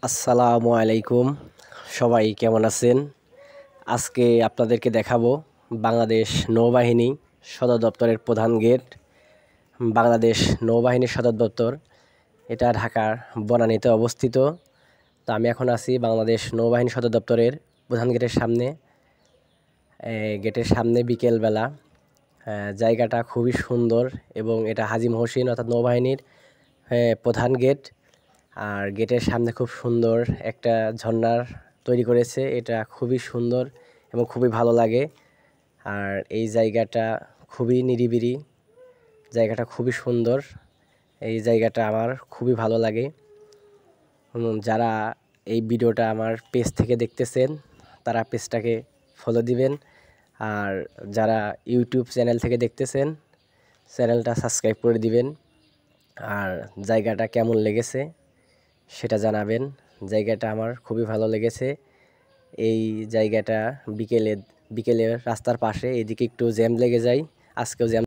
আসসালামু আলাইকুম। সবাই কেমন আছেন? আজকে আপনাদেরকে দেখাবো বাংলাদেশ নৌবাহিনী সদর দপ্তরের প্রধান গেট। বাংলাদেশ নৌবাহিনীর সদর দপ্তর এটা ঢাকার বনানীতে অবস্থিত। তো আমি এখন আছি বাংলাদেশ নৌবাহিনী সদর দপ্তরের প্রধান গেটের সামনে। গেটের সামনে বিকেলবেলা জায়গাটা খুবই সুন্দর এবং এটা হাজী মহসিন অর্থাৎ নৌবাহিনীর প্রধান গেট। আর গেটের সামনে খুব সুন্দর একটা ঝর্ণার তৈরি করেছে, এটা খুবই সুন্দর এবং খুবই ভালো লাগে। আর এই জায়গাটা খুবই নিরিবিলি, জায়গাটা খুবই সুন্দর, এই জায়গাটা আমার খুবই ভালো লাগে। যারা এই ভিডিওটা আমার পেজ থেকে দেখতেছেন তারা পেজটাকে ফলো দিবেন, আর যারা ইউটিউব চ্যানেল থেকে দেখতেছেন চ্যানেলটা সাবস্ক্রাইব করে দিবেন। আর জায়গাটা কেমন লেগেছে সেটা জানাবেন। জায়গাটা আমার খুবই ভালো লেগেছে। এই জায়গাটা বিকেলে রাস্তার পাশে, এদিকে একটু জ্যাম লেগে যায়, আজকেও জ্যাম